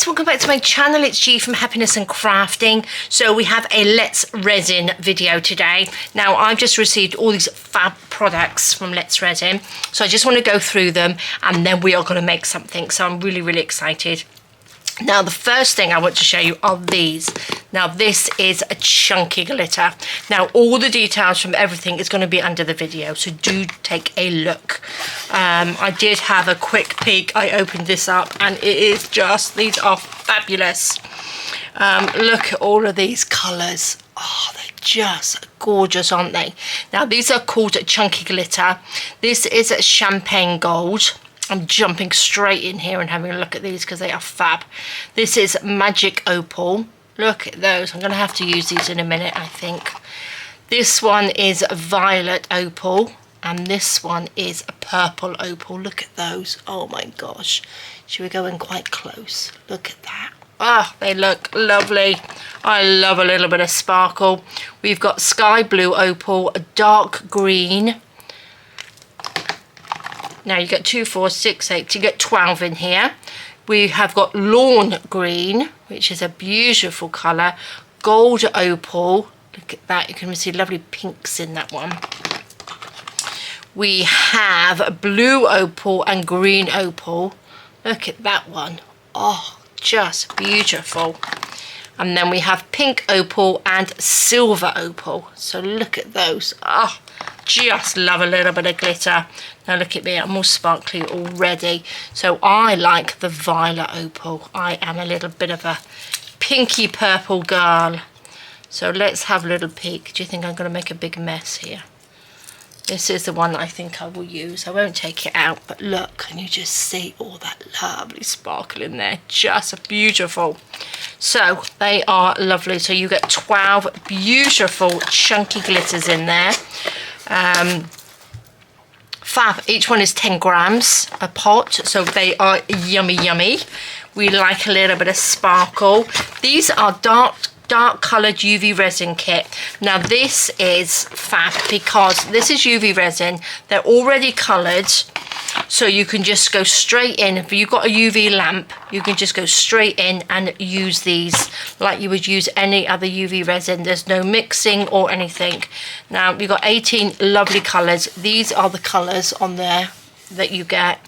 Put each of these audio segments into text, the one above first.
guys, welcome back to my channel. It's G from Happiness and Crafting. So we have a Let's Resin video today. Now I've just received all these fab products from Let's Resin, so I just want to go through them and then we are going to make something. So I'm really excited. Now the first thing I want to show you are these. Now this is a chunky glitter. Now all the details from everything is going to be under the video, so do take a look. I did have a quick peek. I opened this up and it is just, these are fabulous. Look at all of these colours. Oh, they're just gorgeous, aren't they? Now these are called chunky glitter. This is champagne gold. I'm jumping straight in here and having a look at these because they are fab. This is magic opal. Look at those. I'm going to have to use these in a minute, I think. This one is violet opal and this one is a purple opal. Look at those. Oh my gosh. Should we go in quite close? Look at that. Ah, they look lovely. I love a little bit of sparkle. We've got sky blue opal, a dark green. Now you get 2, 4, 6, 8, you get 12 in here. We have got lawn green, which is a beautiful colour. Gold opal, look at that, you can see lovely pinks in that one. We have blue opal and green opal. Look at that one. Oh, just beautiful. And then we have pink opal and silver opal. So look at those. Oh, just love a little bit of glitter. Now look at me, I'm all sparkly already. So I like the violet opal. I am a little bit of a pinky purple girl. So let's have a little peek. Do you think I'm going to make a big mess here? This is the one I think I will use. I won't take it out, but look, can you just see all that lovely sparkle in there? Just beautiful. So they are lovely. So you get 12 beautiful chunky glitters in there. Fab. Each one is 10 grams a pot, so they are yummy. We like a little bit of sparkle. These are dark coloured UV resin kit. Now this is fab because this is UV resin. They're already coloured, so you can just go straight in. If you've got a UV lamp, you can just go straight in and use these like you would use any other UV resin. There's no mixing or anything. Now we've got 18 lovely colours. These are the colours on there that you get.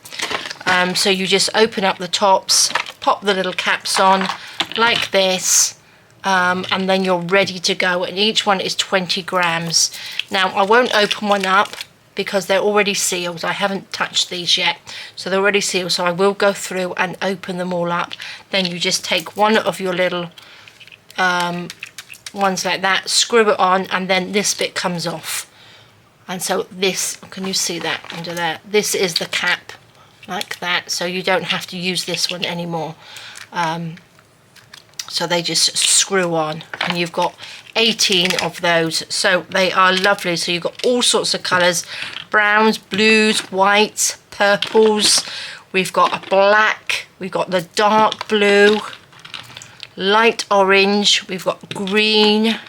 So you just open up the tops, pop the little caps on like this. And then you're ready to go, and each one is 20 grams. Now I won't open one up because they're already sealed. I haven't touched these yet, so they're already sealed, so I will go through and open them all up. Then you just take one of your little ones like that, screw it on, and then this bit comes off. And so this, can you see that under there? This is the cap like that, so you don't have to use this one anymore. So they just screw on, and you've got 18 of those, so they are lovely. So you've got all sorts of colours: browns, blues, whites, purples. We've got a black, we've got the dark blue, light orange, we've got green,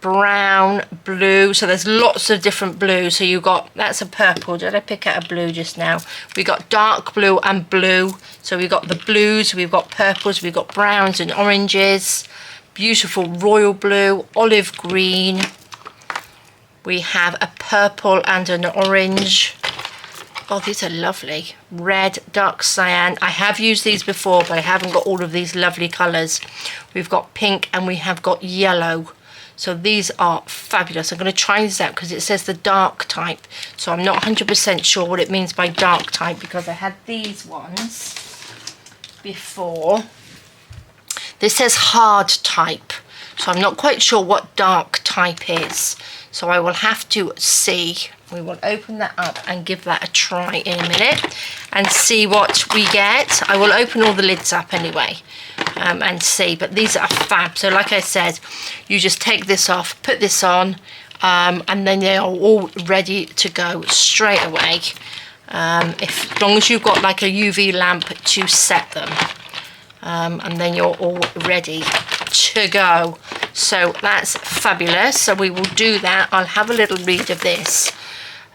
brown, blue. So there's lots of different blues. So you've got, that's a purple. Did I pick out a blue just now? We got dark blue and blue. So we've got the blues, we've got purples, we've got browns and oranges. Beautiful royal blue, olive green. We have a purple and an orange. Oh, these are lovely. Red, dark cyan. I have used these before, but I haven't got all of these lovely colours. We've got pink and we have got yellow. So these are fabulous. I'm going to try this out because it says the dark type. So I'm not 100% sure what it means by dark type, because I had these ones before. This says hard type. So I'm not quite sure what dark type is. So I will have to see. We will open that up and give that a try in a minute and see what we get. I will open all the lids up anyway. And see, but these are fab. So like I said, you just take this off, put this on, and then they are all ready to go straight away. As long as you've got like a UV lamp to set them, and then you're all ready to go. So that's fabulous. So we will do that. I'll have a little read of this.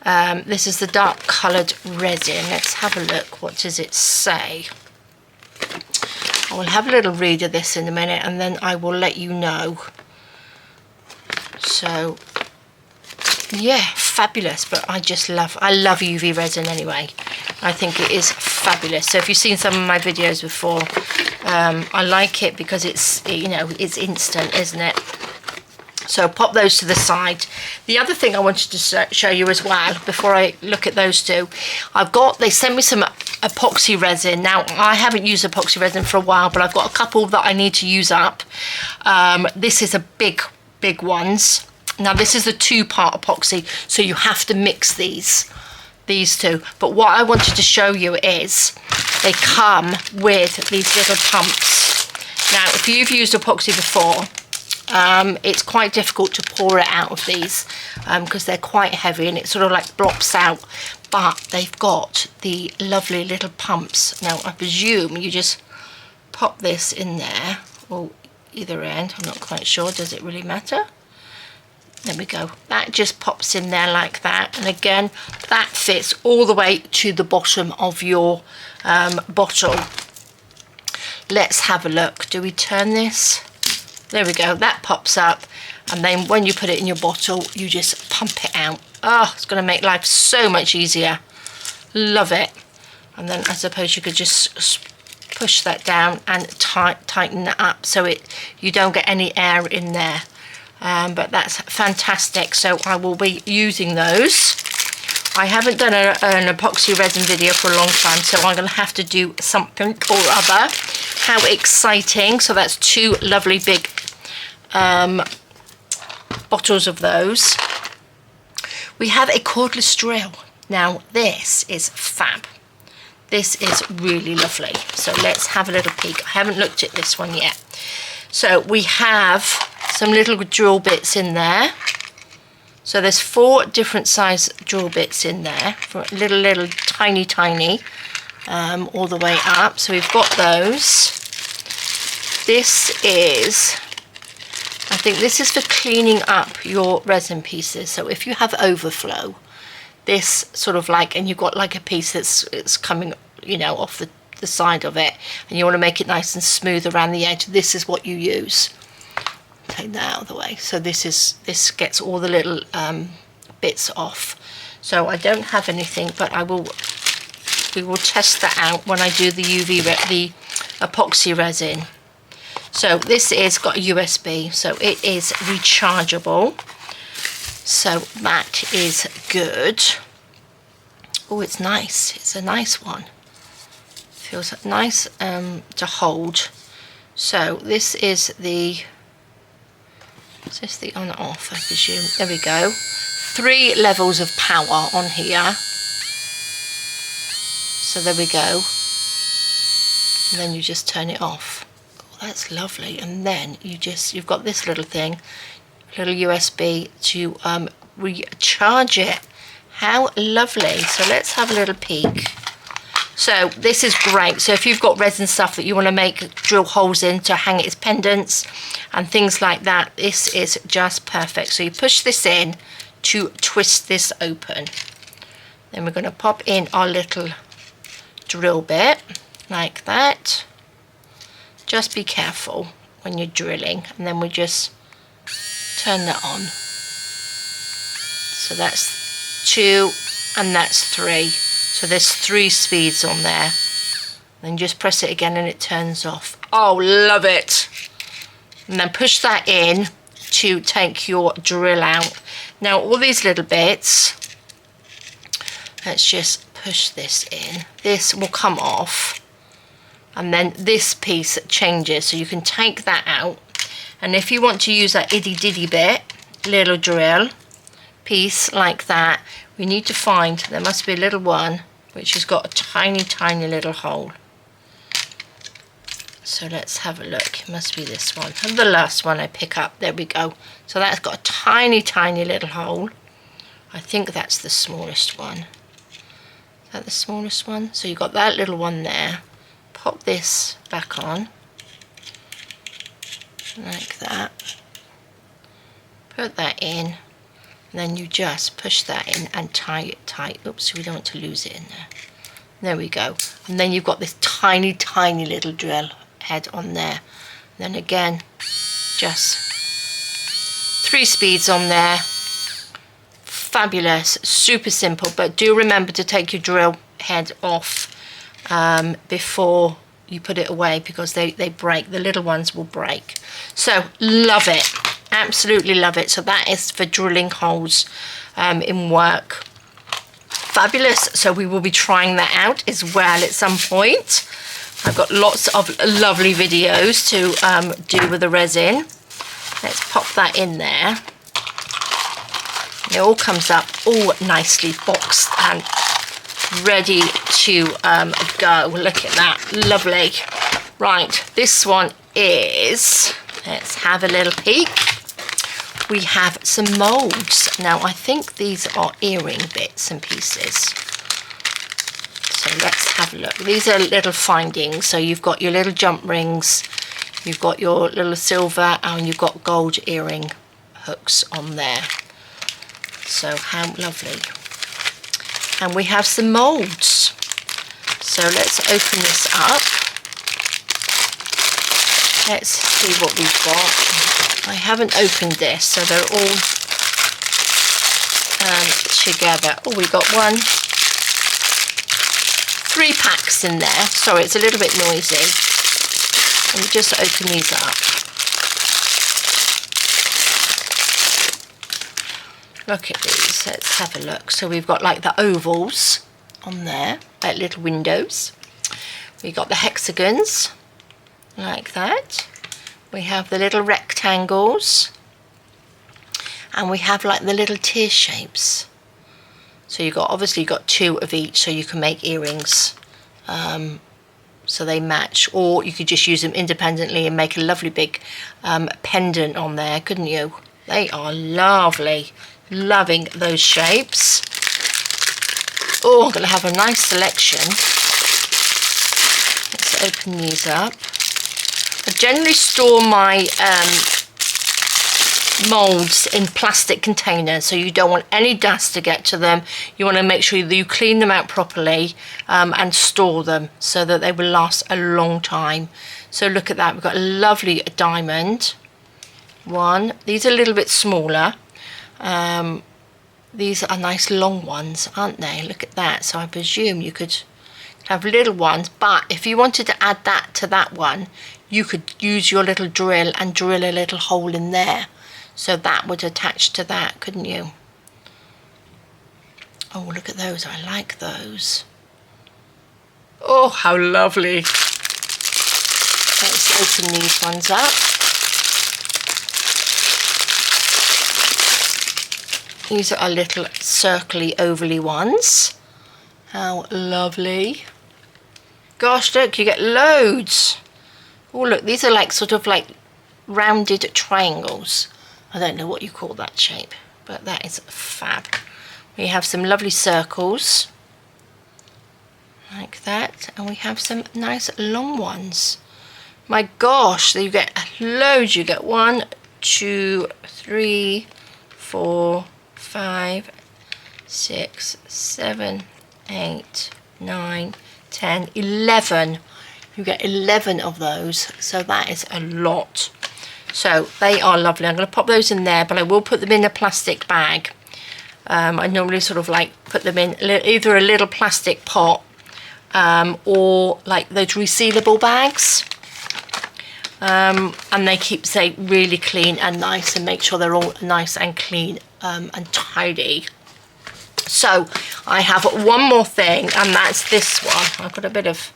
This is the dark coloured resin. Let's have a look. What does it say? I will have a little read of this in a minute and then I will let you know. So yeah, fabulous. But I love UV resin anyway. I think it is fabulous. So if you've seen some of my videos before, I like it because it's, you know, it's instant, isn't it? So pop those to the side. The other thing I wanted to show you as well, before I look at those two, they sent me some epoxy resin. Now, I haven't used epoxy resin for a while, but I've got a couple that I need to use up. This is a big ones. Now, this is the 2-part epoxy, so you have to mix these two. But what I wanted to show you is they come with these little pumps. Now, if you've used epoxy before, it's quite difficult to pour it out of these because they're quite heavy and it sort of like blops out, but they've got the lovely little pumps. Now I presume you just pop this in there, or either end, I'm not quite sure, does it really matter? There we go, that just pops in there like that, and again that fits all the way to the bottom of your bottle. Let's have a look. Do we turn this? There we go, that pops up, and then when you put it in your bottle you just pump it out. Oh, it's going to make life so much easier. Love it. And then I suppose you could just push that down and tighten that up so you don't get any air in there. But that's fantastic, so I will be using those. I haven't done an epoxy resin video for a long time, so I'm going to have to do something or other. How exciting. So that's 2 lovely big bottles of those. We have a cordless drill. Now this is fab. This is really lovely. So let's have a little peek. I haven't looked at this one yet. So we have some little drill bits in there. So there's 4 different size drill bits in there, from little tiny all the way up. So we've got those. This is, I think this is for cleaning up your resin pieces. So if you have overflow, this sort of like, and you've got like a piece it's coming, you know, off the side of it, and you want to make it nice and smooth around the edge, this is what you use. Take that out of the way. So this gets all the little bits off. So I don't have anything, but we will test that out when I do the the epoxy resin. So this is got a USB, so it is rechargeable. So that is good. Oh, it's nice. It's a nice one. Feels nice to hold. So this is the on and off, I presume. There we go. 3 levels of power on here. So there we go. And then you just turn it off. Oh, that's lovely. And then you've got this little thing, little USB to recharge it. How lovely. So let's have a little peek. So this is great. So if you've got resin stuff that you want to make drill holes in to hang its pendants and things like that, this is just perfect. So you push this in to twist this open. Then we're going to pop in our little drill bit like that. Just be careful when you're drilling, and then we just turn that on. So that's 2 and that's 3. So there's 3 speeds on there. Then just press it again and it turns off. Oh, love it. And then push that in to take your drill out. Now all these little bits, let's just push this in. This will come off. And then this piece changes. So you can take that out. And if you want to use that itty ditty bit, little drill piece like that, we need to find, there must be a little one which has got a tiny little hole. So let's have a look. It must be this one. And the last one I pick up. There we go. So that's got a tiny little hole. I think that's the smallest one. Is that the smallest one? So you've got that little one there. Pop this back on. Like that. Put that in. And then you just push that in and tie it tight. Oops, we don't want to lose it in there. There we go. And then you've got this tiny little drill head on there. Then again, just 3 speeds on there. Fabulous, super simple, but do remember to take your drill head off before you put it away, because they break. The little ones will break. So love it, absolutely love it. So that is for drilling holes in work. Fabulous. So we will be trying that out as well at some point. I've got lots of lovely videos to do with the resin. Let's pop that in there. It all comes up all nicely boxed and ready to go. Look at that, lovely. Right, this one is, let's have a little peek. We have some molds. Now I think these are earring bits and pieces. So let's have a look. These are little findings. So you've got your little jump rings, you've got your little silver, and you've got gold earring hooks on there. So how lovely. And we have some molds. So let's open this up. Let's see what we've got. I haven't opened this, so they're all together. Oh, we got 3 packs in there. Sorry, it's a little bit noisy. Let me just open these up. Look at these, let's have a look. So we've got like the ovals on there, like little windows. We've got the hexagons, like that. We have the little rectangles. And we have like the little tear shapes. So you've got, obviously you've got 2 of each, so you can make earrings. So they match, or you could just use them independently and make a lovely big pendant on there, couldn't you? They are lovely. Loving those shapes. Oh, I'm going to have a nice selection. Let's open these up. I generally store my molds in plastic containers, so you don't want any dust to get to them. You want to make sure that you clean them out properly and store them so that they will last a long time. So look at that, we've got a lovely diamond one. These are a little bit smaller. These are nice long ones, aren't they? Look at that. So I presume you could have little ones, but if you wanted to add that to that one, you could use your little drill and drill a little hole in there, so that would attach to that, couldn't you? Oh, look at those. I like those. Oh, how lovely. Let's open these ones up. These are our little circly, ovally ones. How lovely. Gosh, look, you get loads. Oh, look, these are like sort of like rounded triangles. I don't know what you call that shape, but that is fab. We have some lovely circles, like that, and we have some nice long ones. My gosh, you get loads. You get 1, 2, 3, 4, 5, 6, 7, 8, 9, 10, 11. You get 11 of those, so that is a lot. So they are lovely. I'm going to pop those in there, but I will put them in a plastic bag. I normally sort of like put them in either a little plastic pot or like those resealable bags. And they keep, say, really clean and nice, and make sure they're all nice and clean and tidy. So I have one more thing, and that's this one. I've got a bit of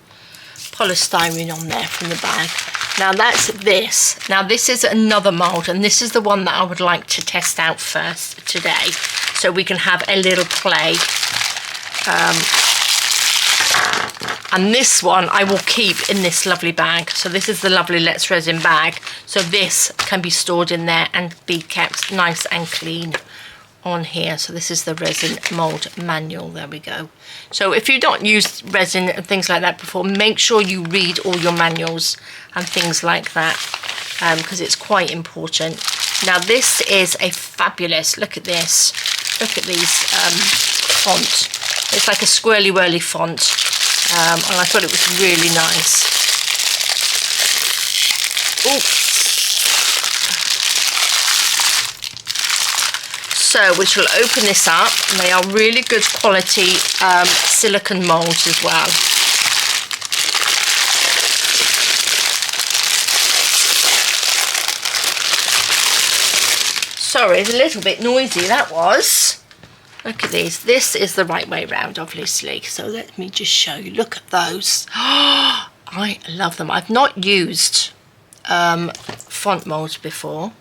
polystyrene on there from the bag. Now that's this. Now this is another mould, and this is the one that I would like to test out first today, so we can have a little play. And this one I will keep in this lovely bag. So this is the lovely Let's Resin bag. So this can be stored in there and be kept nice and clean on here. So this is the resin mold manual. There we go. So if you've not used resin and things like that before, make sure you read all your manuals and things like that, because it's quite important. Now this is a fabulous, look at this, look at these font. It's like a swirly whirly font. And I thought it was really nice. So we shall open this up, and they are really good quality silicone moulds as well. Sorry, it's a little bit noisy, that was. Look at these. This is the right way round, obviously. So let me just show you. Look at those. I love them. I've not used font moulds before.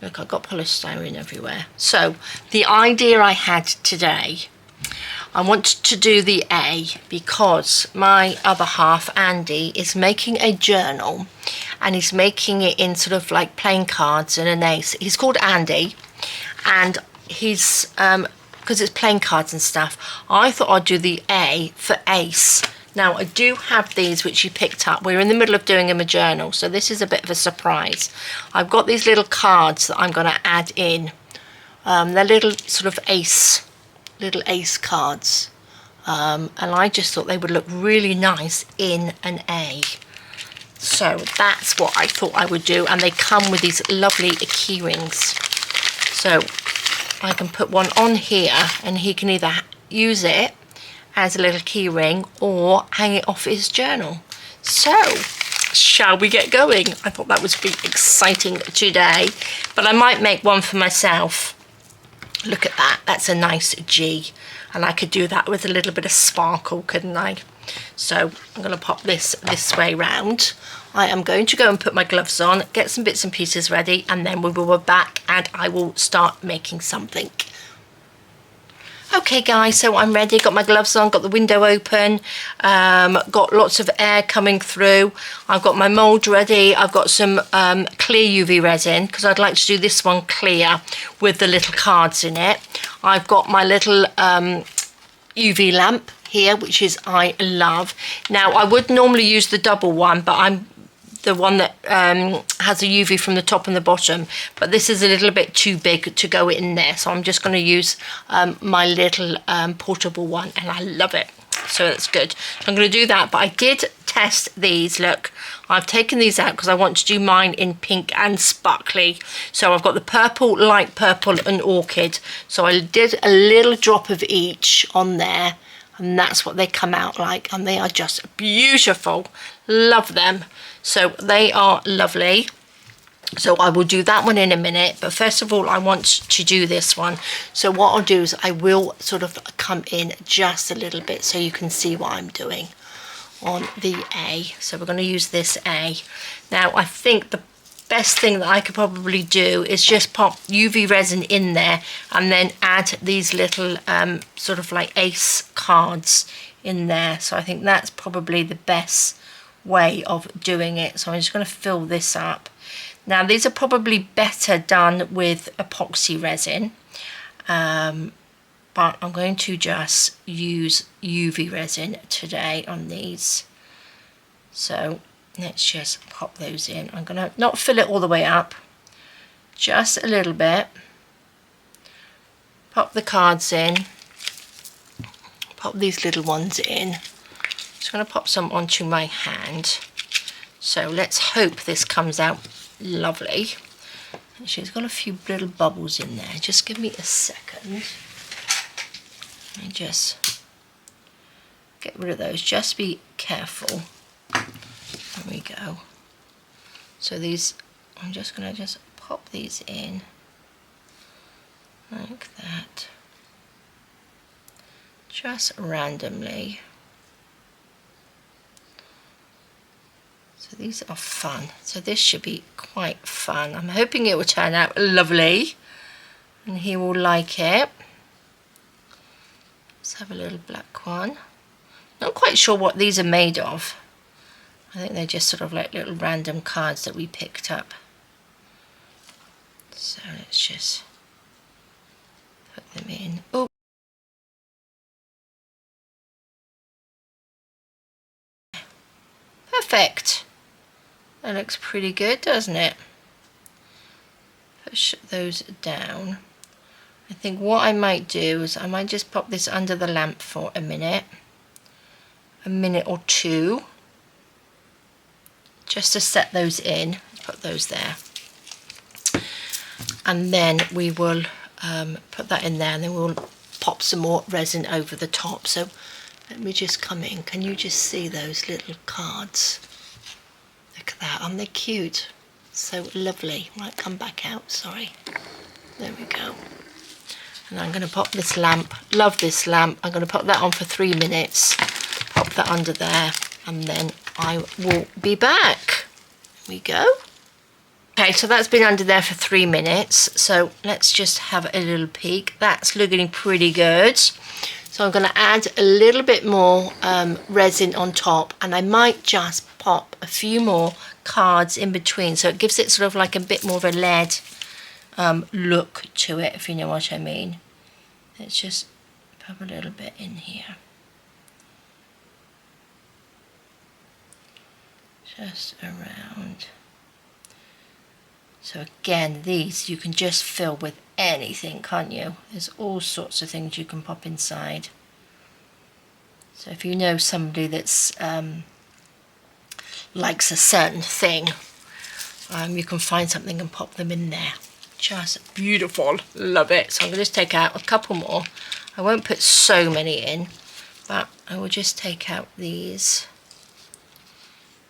Look, I've got polystyrene everywhere. So the idea I had today, I want to do the A because my other half, Andy, is making a journal, and he's making it in sort of like playing cards and an ace. He's called Andy, and he's because it's playing cards and stuff, I thought I'd do the A for ace. Now I do have these which he picked up. We're in the middle of doing him a journal, so this is a bit of a surprise. I've got these little cards that I'm going to add in. They're little sort of little ace cards, and I just thought they would look really nice in an A. So that's what I thought I would do, and they come with these lovely key rings. So I can put one on here, and he can either use it as a little key ring or hang it off his journal. So shall we get going? I thought that would be exciting today, but I might make one for myself. Look at that, that's a nice G, and I could do that with a little bit of sparkle, couldn't I? So I'm going to pop this way round. I am going to go and put my gloves on, get some bits and pieces ready, and then we will be back and I will start making something. Okay guys, so I'm ready, got my gloves on, got the window open, got lots of air coming through. I've got my mould ready, I've got some clear UV resin, because I'd like to do this one clear with the little cards in it. I've got my little UV lamp here, which is I love. Now I would normally use the double one, but I'm the one that has a UV from the top and the bottom, but this is a little bit too big to go in there, so I'm just going to use my little portable one, and I love it, so that's good. So I'm going to do that, but I did test these. Look, I've taken these out because I want to do mine in pink and sparkly. So I've got the purple, light purple and orchid, so I did a little drop of each on there, and that's what they come out like, and they are just beautiful. Love them. So they are lovely. So I will do that one in a minute, but first of all I want to do this one. So what I'll do is I will sort of come in just a little bit so you can see what I'm doing on the A. So we're going to use this A. Now I think the best thing that I could probably do is just pop UV resin in there and then add these little sort of like ace cards in there. So I think that's probably the best way of doing it. So I'm just going to fill this up. Now these are probably better done with epoxy resin, but I'm going to just use UV resin today on these. So let's just pop those in. I'm going to not fill it all the way up, just a little bit. Pop the cards in, pop these little ones in. Just going to pop some onto my hand. So let's hope this comes out lovely. And she's got a few little bubbles in there. Just give me a second. Let me just get rid of those. Just be careful. There we go. So these, I'm just going to just pop these in like that. Just randomly. So these are fun. So this should be quite fun. I'm hoping it will turn out lovely and he will like it. Let's have a little black one. Not quite sure what these are made of. I think they're just sort of like little random cards that we picked up. So let's just put them in. Oh, perfect. That looks pretty good, doesn't it? Push those down. I think what I might do is I might just pop this under the lamp for a minute or two, just to set those in. Put those there. And then we will put that in there, and then we'll pop some more resin over the top. So let me just come in. Can you just see those little cards? Look at that. Aren't they cute? So lovely. Right, come back out. Sorry. There we go. And I'm going to pop this lamp. Love this lamp. I'm going to pop that on for 3 minutes. Pop that under there, and then I will be back. Here we go. Okay, so that's been under there for 3 minutes. So let's just have a little peek. That's looking pretty good. So I'm going to add a little bit more resin on top, and I might just pop a few more cards in between, so it gives it sort of like a bit more of a lead look to it, if you know what I mean. Let's just pop a little bit in here. Just around. So again, these you can just fill with anything, can't you? There's all sorts of things you can pop inside. So if you know somebody that's likes a certain thing, you can find something and pop them in there. Just beautiful. Love it. So I'm going to just take out a couple more. I won't put so many in, but I will just take out these.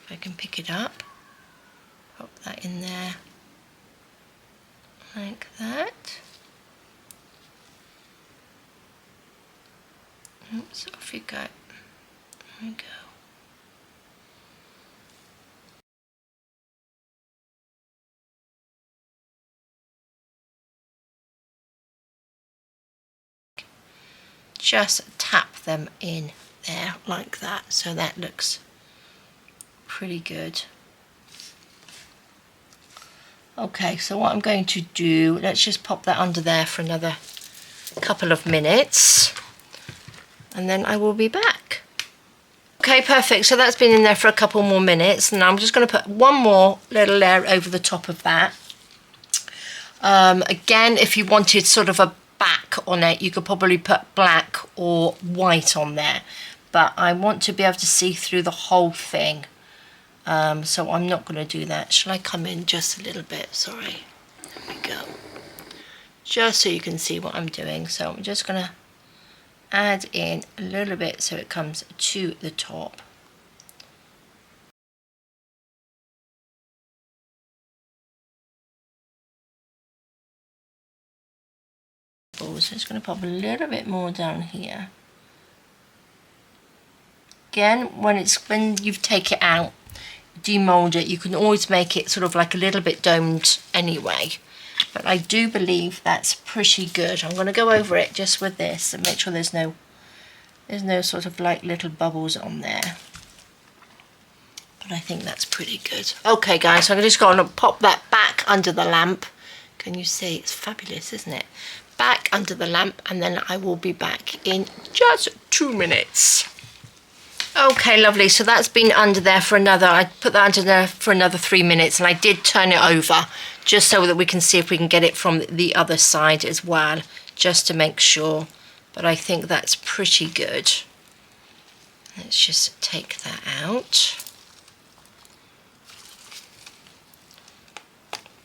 If I can pick it up, pop that in there. Like that. Oops, off you go. There we go. Just tap them in there like that, so that looks pretty good. Okay, so what I'm going to do, let's just pop that under there for another couple of minutes, and then I will be back. Okay, perfect. So that's been in there for a couple more minutes, and I'm just going to put one more little layer over the top of that. Again, if you wanted sort of a back on it, you could probably put black or white on there, but I want to be able to see through the whole thing. So I'm not going to do that. Shall I come in just a little bit? Sorry. There we go. Just so you can see what I'm doing. So I'm just going to add in a little bit so it comes to the top. So I'm just going to pop a little bit more down here. Again, when you take it out, demold it, you can always make it sort of like a little bit domed anyway, but I do believe that's pretty good. I'm going to go over it just with this and make sure there's no sort of like little bubbles on there, but I think that's pretty good. Okay guys, so I'm just going to pop that back under the lamp. Can you see? It's fabulous, isn't it? Back under the lamp, and then I will be back in just 2 minutes. Okay, lovely. So that's been under there for I put that under there for another 3 minutes, and I did turn it over just so that we can see if we can get it from the other side as well, just to make sure. But I think that's pretty good. Let's just take that out.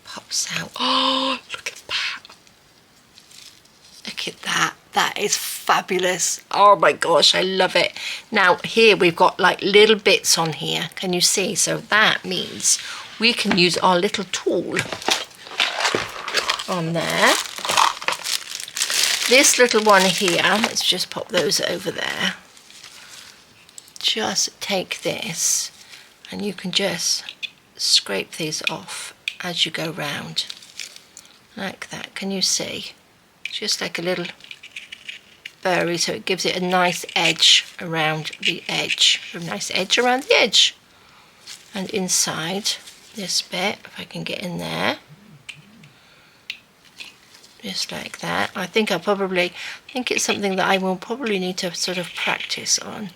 Pops out. Oh, look at that. Look at that. That is fabulous. Oh my gosh, I love it. Now here we've got like little bits on here. Can you see? So that means we can use our little tool on there. This little one here, let's just pop those over there. Just take this and you can just scrape these off as you go round. Like that. Can you see? Just like a little burry, so it gives it a nice edge around the edge. A nice edge around the edge. And inside this bit, if I can get in there. Just like that. I think it's something that I will probably need to sort of practice on.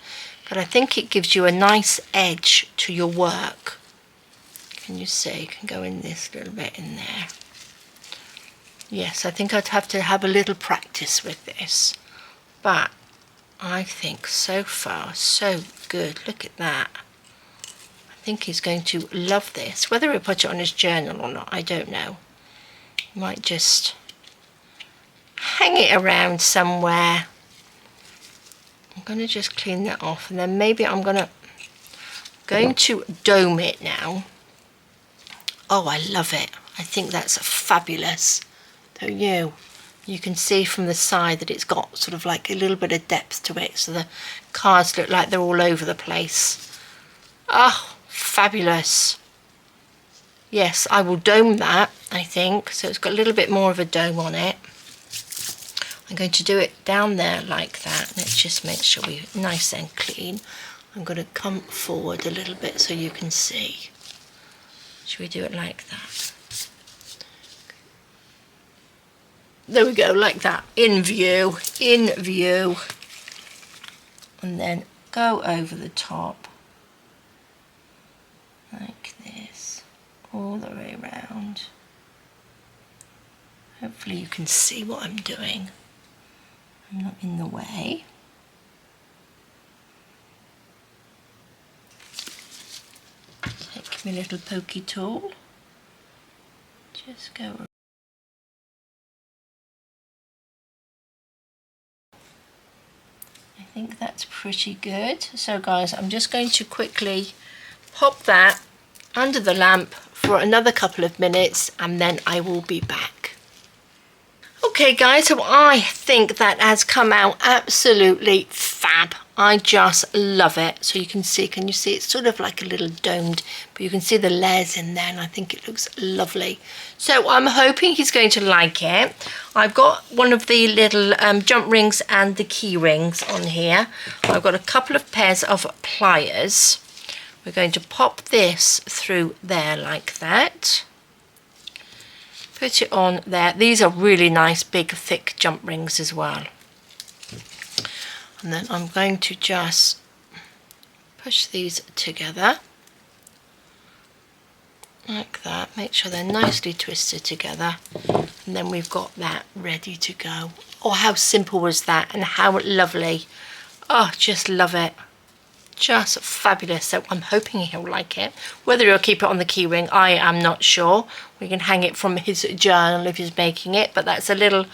But I think it gives you a nice edge to your work. Can you see? You can go in this little bit in there. Yes, I think I'd have to have a little practice with this. But I think so far, so good. Look at that. I think he's going to love this. Whether he'll put it on his journal or not, I don't know. He might just hang it around somewhere. I'm going to just clean that off, and then maybe I'm going to dome it now. Oh, I love it. I think that's fabulous, don't you? You can see from the side that it's got sort of like a little bit of depth to it, so the cards look like they're all over the place. Oh, fabulous. Yes, I will dome that, I think, so it's got a little bit more of a dome on it. I'm going to do it down there like that. Let's just make sure we're nice and clean. I'm going to come forward a little bit so you can see. Should we do it like that? There we go, like that. In view, in view. And then go over the top. Like this. All the way around. Hopefully you can see what I'm doing. I'm not in the way. Take my little pokey tool. Just go around. I think that's pretty good. So guys, I'm just going to quickly pop that under the lamp for another couple of minutes, and then I will be back. Okay guys, so I think that has come out absolutely fab. I just love it. So you can see, can you see it's sort of like a little domed, but you can see the layers in there, and I think it looks lovely. So I'm hoping he's going to like it. I've got one of the little jump rings and the key rings on here. I've got a couple of pairs of pliers. We're going to pop this through there like that. Put it on there. These are really nice big thick jump rings as well. And then I'm going to just push these together like that. Make sure they're nicely twisted together, and then we've got that ready to go. Oh, how simple was that, and how lovely. Oh, just love it. Just fabulous. So I'm hoping he'll like it. Whether he'll keep it on the keyring, I am not sure. We can hang it from his journal if he's making it, but that's a little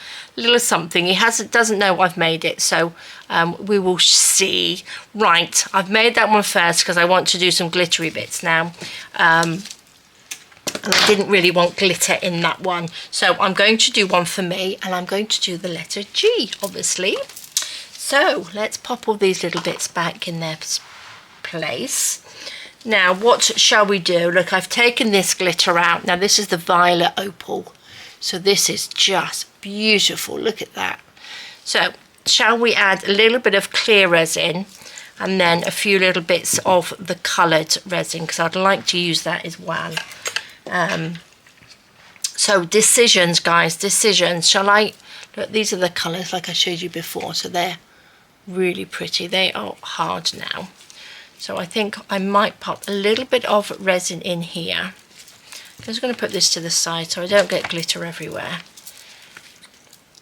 something. He doesn't know I've made it, so we will see. Right, I've made that one first because I want to do some glittery bits now. And I didn't really want glitter in that one, so I'm going to do one for me, and I'm going to do the letter G, obviously. So let's pop all these little bits back in their place. Now what shall we do? Look, I've taken this glitter out. Now this is the violet opal, so this is just beautiful. Look at that. So shall we add a little bit of clear resin and then a few little bits of the coloured resin, because I'd like to use that as well. So decisions, guys, decisions. Shall I look? These are the colours like I showed you before, so they're really pretty. They are hard now, so I think I might pop a little bit of resin in here. I'm just going to put this to the side so I don't get glitter everywhere.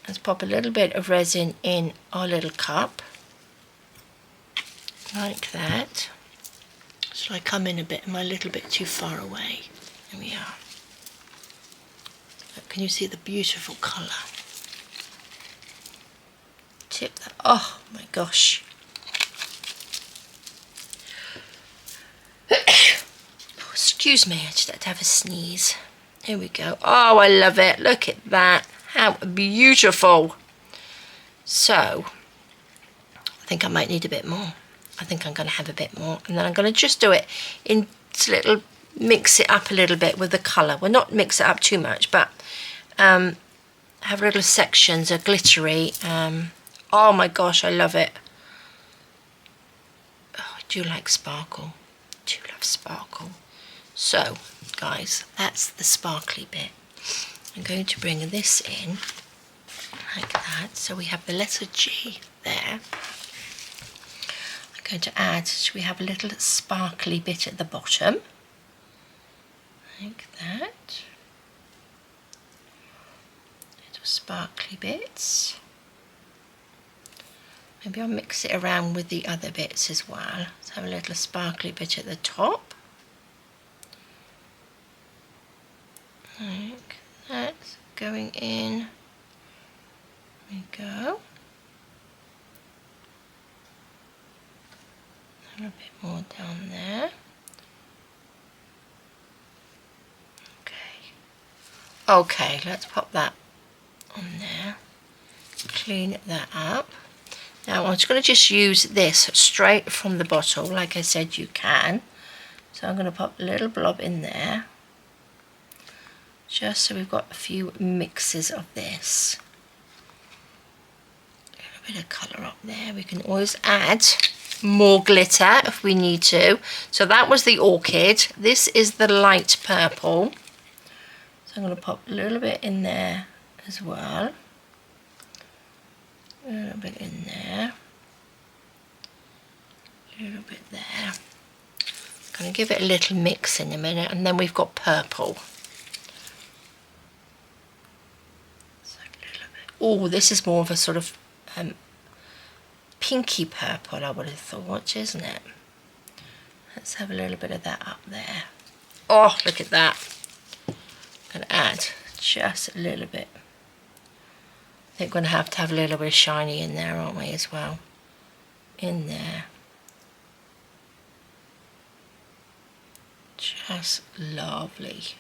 Let's pop a little bit of resin in our little cup like that. Shall I come in a bit? Am I a little bit too far away? There we are. Look, can you see the beautiful colour? Tip that. Oh my gosh. Oh, excuse me, I just had to have a sneeze. Here we go. Oh, I love it. Look at that. How beautiful. So I think I might need a bit more. I think I'm going to have a bit more, and then I'm going to just do it in little, mix it up a little bit with the colour. Well, not mix it up too much, but have little sections of glittery. Oh my gosh, I love it. Oh, I do like sparkle. I do love sparkle. So, guys, that's the sparkly bit. I'm going to bring this in like that. So we have the letter G there. I'm going to add, should we have a little sparkly bit at the bottom? Like that. Little sparkly bits. Maybe I'll mix it around with the other bits as well. So have a little sparkly bit at the top. going in. There we go. A little bit more down there. Okay, let's pop that on there. Clean that up. Now I'm just going to just use this straight from the bottle, like I said you can. So I'm going to pop a little blob in there, just so we've got a few mixes of this. A little bit of colour up there. We can always add more glitter if we need to. So that was the orchid. This is the light purple. So I'm going to pop a little bit in there as well. A little bit in there. A little bit there. I'm going to give it a little mix in a minute, and then we've got purple. So a little bit. Oh, this is more of a sort of pinky purple, I would have thought, isn't it? Let's have a little bit of that up there. Oh, look at that. I'm going to add just a little bit. I think we're going to have a little bit of shiny in there, aren't we, as well? In there. Just lovely.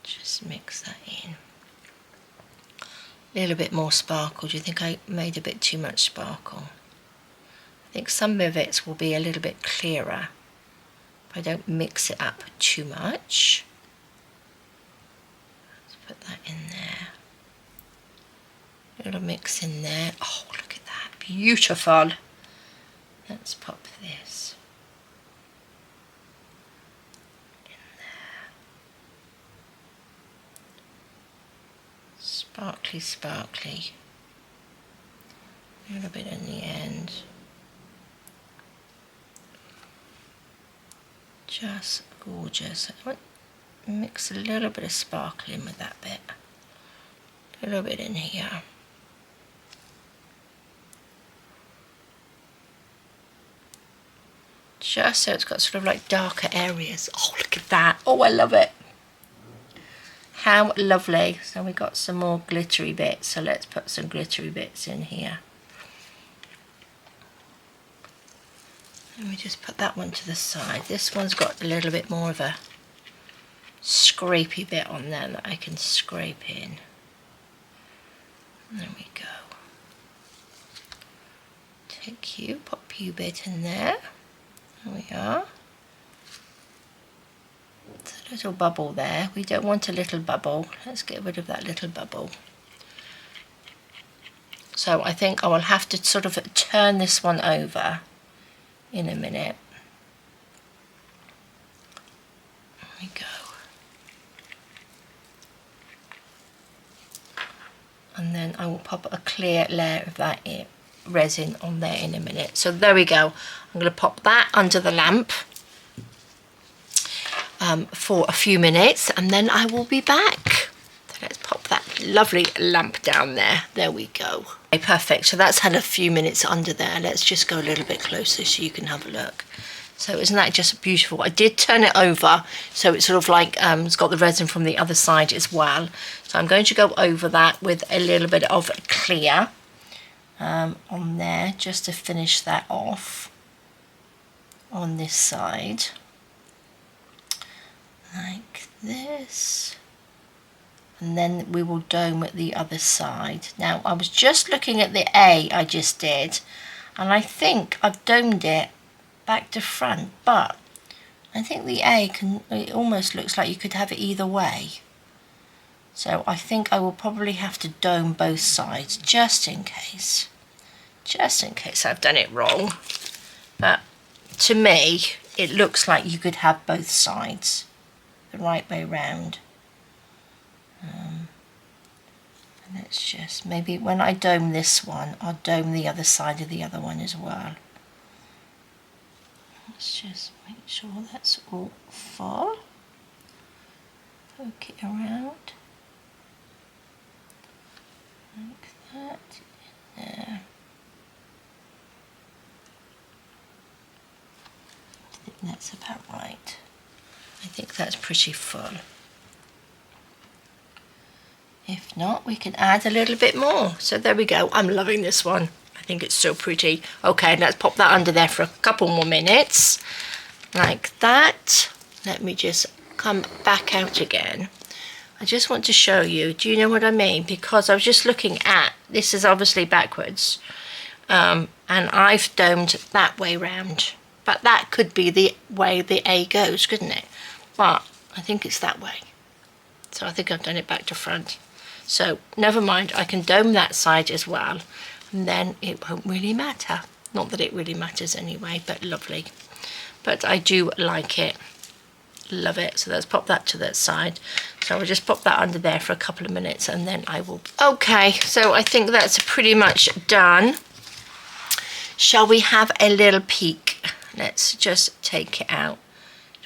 Just mix that in. A little bit more sparkle. Do you think I made a bit too much sparkle? I think some of it will be a little bit clearer if I don't mix it up too much. Let's put that in there. A little mix in there. Oh, look at that. Beautiful. Let's pop this in there. Sparkly, sparkly. A little bit in the end. Just gorgeous. I want to mix a little bit of sparkle in with that bit. A little bit in here. Just so it's got sort of like darker areas. Oh, look at that. Oh, I love it. How lovely. So we've got some more glittery bits. So let's put some glittery bits in here. Let me just put that one to the side. This one's got a little bit more of a scrapey bit on there that I can scrape in. And there we go. Take you, pop you bit in there. There we are. It's a little bubble there. We don't want a little bubble. Let's get rid of that little bubble. So I think I will have to sort of turn this one over in a minute. There we go. And then I will pop a clear layer of that resin on there in a minute. So there we go. I'm going to pop that under the lamp for a few minutes, and then I will be back. So let's pop that lovely lamp down there. There we go. Okay, perfect. So that's had a few minutes under there. Let's just go a little bit closer so you can have a look. So isn't that just beautiful? I did turn it over, so it's sort of like it's got the resin from the other side as well. So I'm going to go over that with a little bit of clear on there, just to finish that off on this side, like this. And then we will dome at the other side. Now, I was just looking at the A I just did, and I think I've domed it back to front, but I think the A it almost looks like you could have it either way. So I think I will probably have to dome both sides, just in case I've done it wrong. But to me, it looks like you could have both sides the right way round. And let's just, maybe when I dome this one, I'll dome the other side of the other one as well. Let's just make sure that's all full. Poke it around. Like that. In there. I think that's about right. I think that's pretty full. If not, we can add a little bit more. So there we go. I'm loving this one. I think it's so pretty. Okay, let's pop that under there for a couple more minutes. Like that. Let me just come back out again. I just want to show you, do you know what I mean? Because I was just looking at, this is obviously backwards, and I've domed that way round. But that could be the way the A goes, couldn't it? But I think it's that way. So I think I've done it back to front. So never mind, I can dome that side as well, and then it won't really matter. Not that it really matters anyway, but lovely. But I do like it. Love it. So let's pop that to that side. So I'll just pop that under there for a couple of minutes and then I will... Okay, so I think that's pretty much done. Shall we have a little peek? Let's just take it out.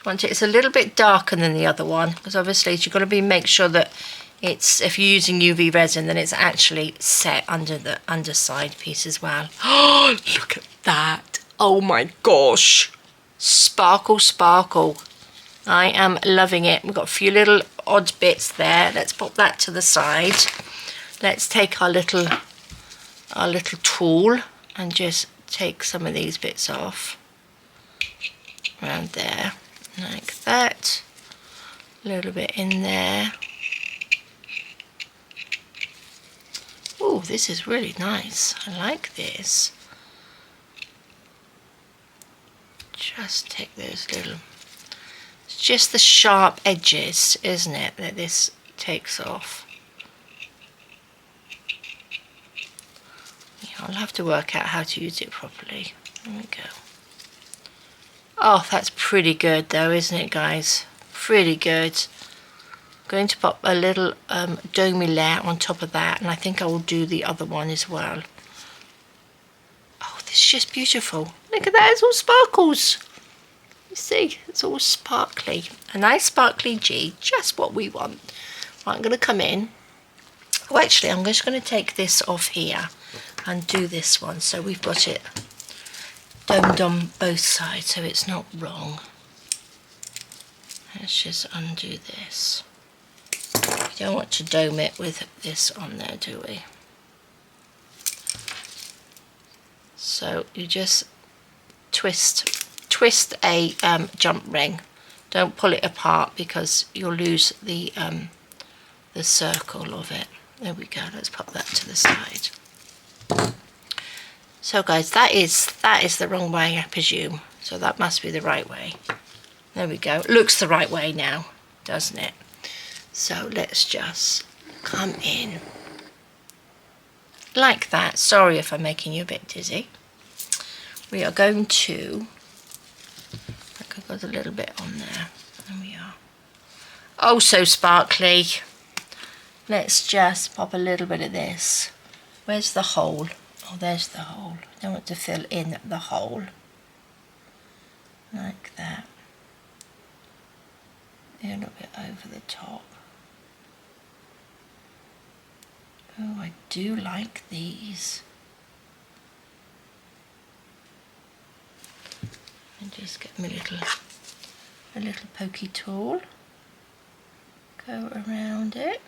It's a little bit darker than the other one because obviously you've got to make sure that it's, if you're using UV resin, then it's actually set under the underside piece as well. Oh, look at that. Oh my gosh. Sparkle, sparkle. I am loving it. We've got a few little odd bits there. Let's pop that to the side. Let's take our little tool and just take some of these bits off around there, like that. A little bit in there. Oh, this is really nice. I like this. Just take those little... It's just the sharp edges, isn't it, that this takes off. Yeah, I'll have to work out how to use it properly. There we go. Oh, that's pretty good though, isn't it, guys? Pretty good. I'm going to pop a little domey layer on top of that, and I think I will do the other one as well. Oh, this is just beautiful. Look at that, it's all sparkles. You see, it's all sparkly. A nice sparkly G, just what we want. Right, I'm going to come in. Oh, actually, I'm just going to take this off here and do this one. So we've got it domed on both sides, so it's not wrong. Let's just undo this. We don't want to dome it with this on there, do we? So you just twist a jump ring. Don't pull it apart because you'll lose the circle of it. There we go. Let's pop that to the side. So guys, that is the wrong way, I presume. So that must be the right way. There we go. Looks the right way now, doesn't it? So let's just come in like that. Sorry if I'm making you a bit dizzy. We are going to... I've got a little bit on there. There we are. Oh, so sparkly. Let's just pop a little bit of this. Where's the hole? Oh, there's the hole. I don't want to fill in the hole. Like that. A little bit over the top. Oh, I do like these. And just get my a little pokey tool. Go around it.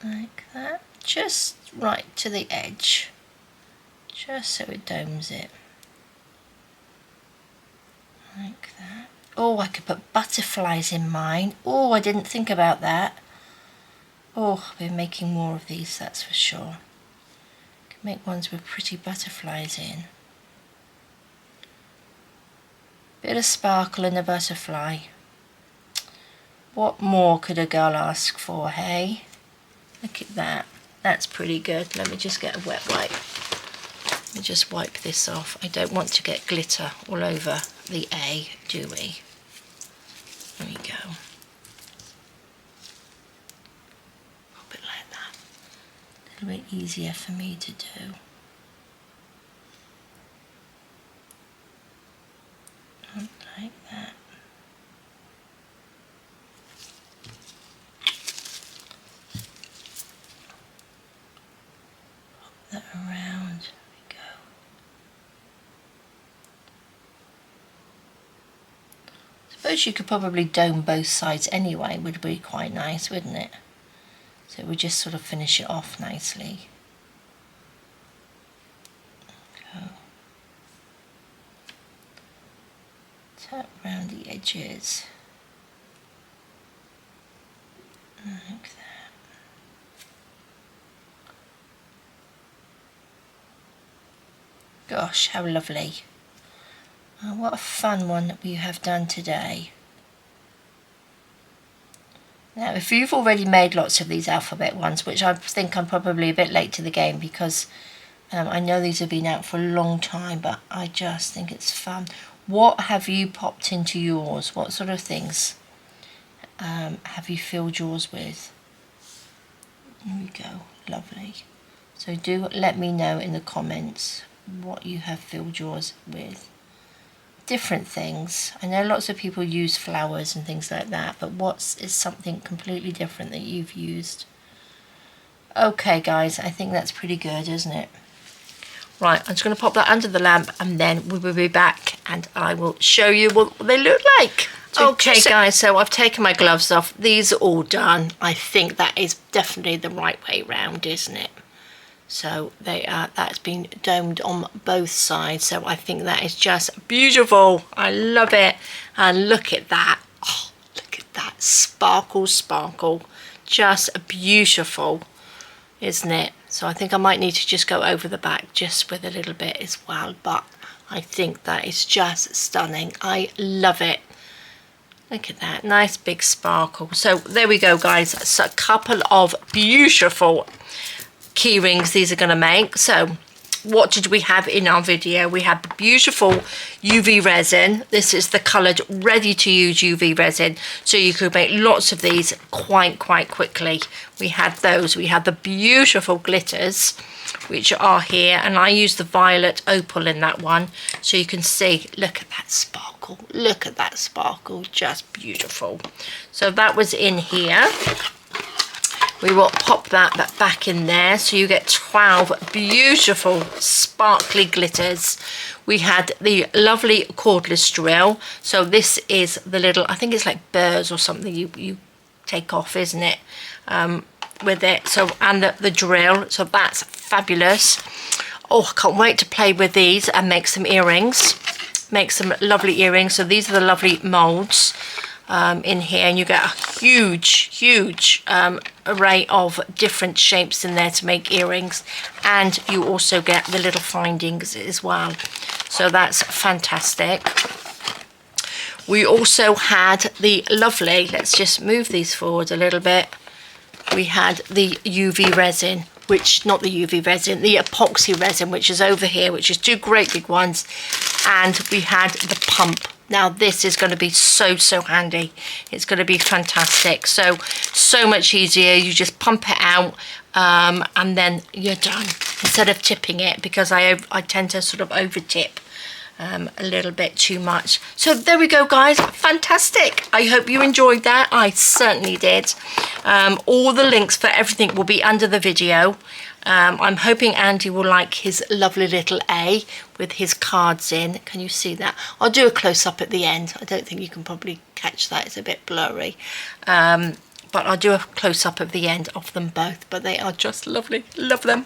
Like that. Just right to the edge. Just so it domes it. Like that. Oh, I could put butterflies in mine. Oh, I didn't think about that. Oh, I've been making more of these, that's for sure. Can make ones with pretty butterflies in. Bit of sparkle and a butterfly. What more could a girl ask for, hey? Look at that. That's pretty good. Let me just get a wet wipe. Let me just wipe this off. I don't want to get glitter all over the A, do we? There we go. A bit like that. A little bit easier for me to do. Like that. Pop that around. There we go. It's suppose you could probably dome both sides anyway, would be quite nice, wouldn't it? So we just sort of finish it off nicely. Go. Tap around the edges. Like that. Gosh, how lovely. Oh, what a fun one that we have done today. Now, if you've already made lots of these alphabet ones, which I think I'm probably a bit late to the game because I know these have been out for a long time, but I just think it's fun. What have you popped into yours? What sort of things have you filled yours with? Here we go, lovely. So do let me know in the comments what you have filled yours with. Different things. I know lots of people use flowers and things like that, but is something completely different that you've used? Okay guys, I think that's pretty good, isn't it? Right, I'm just going to pop that under the lamp and then we will be back and I will show you what they look like. Okay guys, so I've taken my gloves off. These are all done. I think that is definitely the right way round, isn't it? So that's been domed on both sides, so I think that is just beautiful. I love it. And look at that. Oh, look at that. Sparkle, sparkle. Just beautiful, isn't it? So I think I might need to just go over the back just with a little bit as well, but I think that is just stunning. I love it. Look at that. Nice big sparkle. So there we go, guys. It's a couple of beautiful key rings these are going to make. So what did we have in our video? We had the beautiful UV resin. This is the coloured ready to use UV resin, so you could make lots of these quite quickly. We had those. We had the beautiful glitters which are here, and I used the violet opal in that one, so you can see, look at that sparkle, look at that sparkle, just beautiful. So that was in here. We will pop that back in there, so you get 12 beautiful sparkly glitters. We had the lovely cordless drill. So this is the little, I think it's like burrs or something you take off, isn't it? With it. So, and the drill. So that's fabulous. Oh, I can't wait to play with these and make some earrings. Make some lovely earrings. So these are the lovely molds. In here, and you get a huge array of different shapes in there to make earrings, and you also get the little findings as well, so that's fantastic. We also had the lovely, let's just move these forward a little bit, we had the UV resin, which, not the UV resin, the epoxy resin, which is over here, which is 2 great big ones, and we had the pump. Now this is going to be so handy. It's going to be fantastic. So much easier. You just pump it out and then you're done, instead of tipping it, because I tend to sort of over tip a little bit too much. So there we go, guys. Fantastic. I hope you enjoyed that. I certainly did. All the links for everything will be under the video. I'm hoping Andy will like his lovely little A with his cards in. Can you see that? I'll do a close-up at the end. I don't think you can probably catch that. It's a bit blurry. But I'll do a close-up at the end of them both. But they are just lovely. Love them.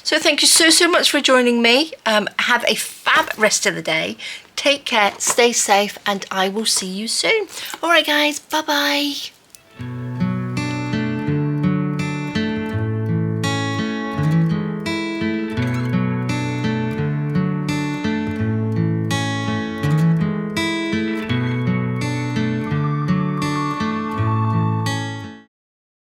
So thank you so much for joining me. Have a fab rest of the day. Take care, stay safe, and I will see you soon. All right, guys. Bye-bye.